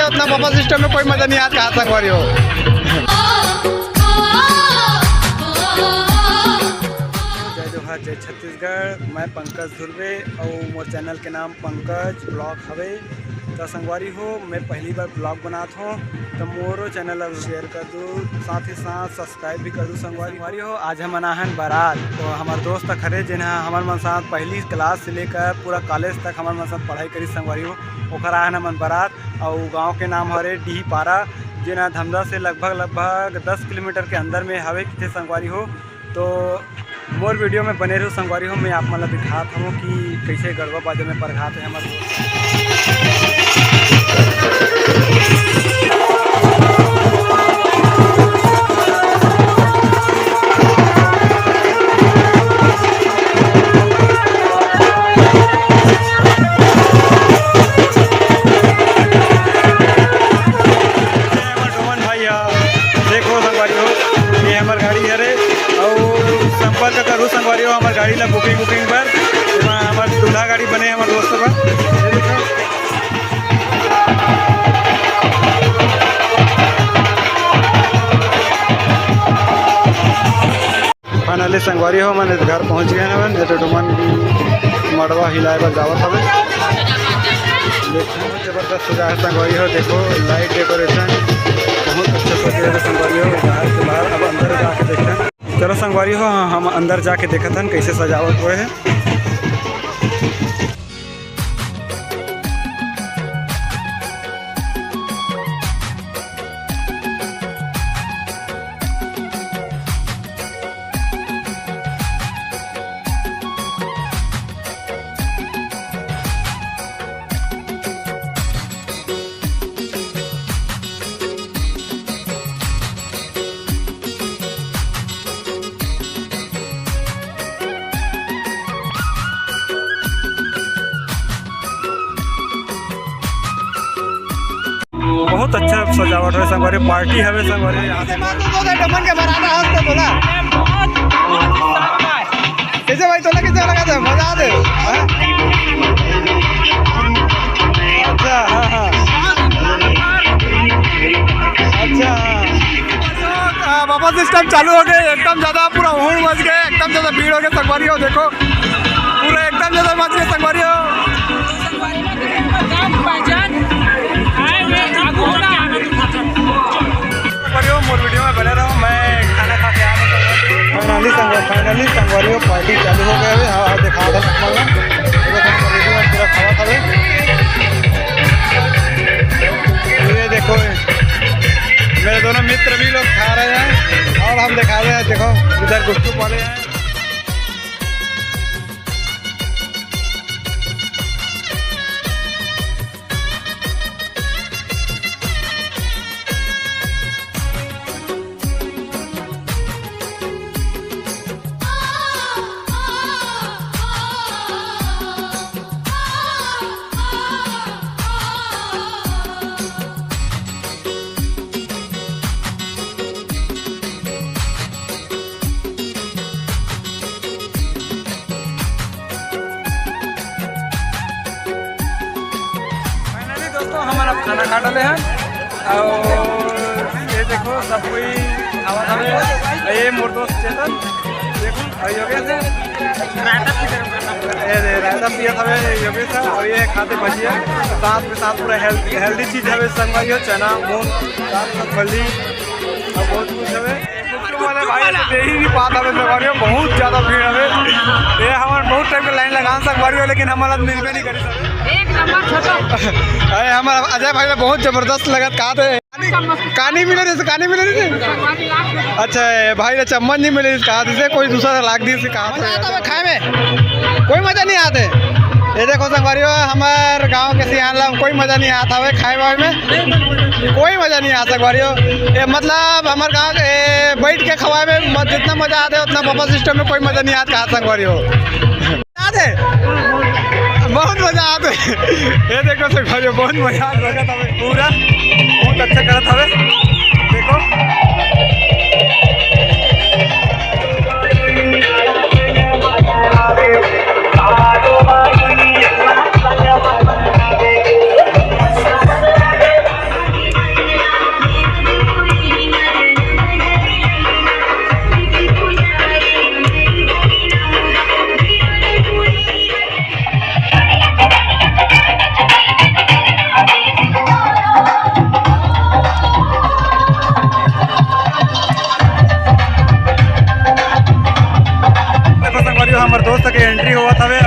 आते उतना buffer system में कोई मजा नहीं आता कहाँ संगवारी हो। जय जोहार जय छत्तीसगढ़। मैं पंकज धुर्वे और मोर चैनल के नाम पंकज ब्लॉग हवे। तो संगवारी हो मैं पहली बार ब्लॉग बनाता हूँ तो मोरो चैनल अब शेयर कर दूँ, साथ ही साथ सब्सक्राइब भी कर दूँ। संगवारी हो आज हम अनाहन बारात तो हमारे दोस्त खरे जिन्हें हमारे मन साथ पहली क्लास से लेकर पूरा कॉलेज तक हमारे मन साथ पढ़ाई करी। संगवारी हो ओखर आए मन बारात और गाँव के नाम हरे डी पारा जिन्हें धमदा से लगभग 10 किलोमीटर के अंदर में हवे कितने। संगवारी हो तो मोर वीडियो में बने रहो। संगवारी हो मैं आप मतलब दिखाता हूँ कि कैसे गड़बा बाजे में परघात है हमारे करूँ। संगवारी हो हमारे गाड़ी ला बुकिंग पर हमारे दूल्हा गाड़ी बने हमारे दोस्त पर। फाइनली संगवारी हो मैंने घर पहुँच गए हैं जैसे डुमन मड़वा हिलाए पर जावत हमें देखो जबरदस्त सजा है। संगवारी हो देखो लाइट डेकोरेशन बहुत अच्छा सजा है। संगवारी हो बाहर से बाहर अब अंदर जाके देखते। चलो संगवारी हो हम अंदर जाके देखा था कैसे सजावट हुए है। बहुत अच्छा सजावट है। संगवारी पार्टी है संगवारी कैसे भाई तोला कैसे लगा था मजा आते। अच्छा हाँ हाँ अच्छा बाबा सिस्टम चालू हो गए एकदम ज़्यादा पूरा हुड़ मच गए एकदम ज़्यादा भीड़ हो गया। संगवारी हो देखो पूरा एकदम ज़्यादा मच गए। संगवारी हो मोर वीडियो में बने रहो मैं खाना खा के आ रहा हूँ। फाइनली संगवारी हो पार्टी चालू हो गए। हाँ दिखा था पूरा खावा था ये देखो मेरे दोनों मित्र भी लोग खा रहे हैं और हम दिखा रहे हैं। देखो इधर गुपचुप वाले हैं। हमारा खाना खा डाले हैं और ये देखो सब कोई खावा खा ये मोर दोस्त चेतन देखो योगेश रायता पिया था योगेश है और ये खाते भजिया साथ में साथ पूरा हेल्दी चीज़ है। संगवारी हो चना मूंग साथ फली और बहुत कुछ है वाले भाई दे ही नहीं पाता है। संगवारी हो बहुत ज़्यादा भीड़ है। ये हमारे बहुत टाइम के लाइन लगा संगवारी हो लेकिन हमारा मिलवे नहीं करी अरे हमारा अजय भाई में बहुत जबरदस्त लगत कहा थे कहानी मिले रही कहानी मिले रही। अच्छा भाई ने चम्मच नहीं मिले कहा थे कोई दूसरा लाख दी से कहा खाए में कोई मजा नहीं आते। ये देखो संगवारी हो हमारे गांव के सियान कोई मजा नहीं आता है खाए वाए में कोई मजा नहीं आता। संगवारी हो ये मतलब हमारे गाँव के बैठ के खवाए में जितना मजा आता है उतना बफर सिस्टम में कोई मजा नहीं आता। कहा संगवारी हो याद है बहुत मजा आता है। ये देखो संगवारी हो बहुत मजा आता है पूरा बहुत अच्छा करता है देखो। दोस्त के एंट्री होवत हवे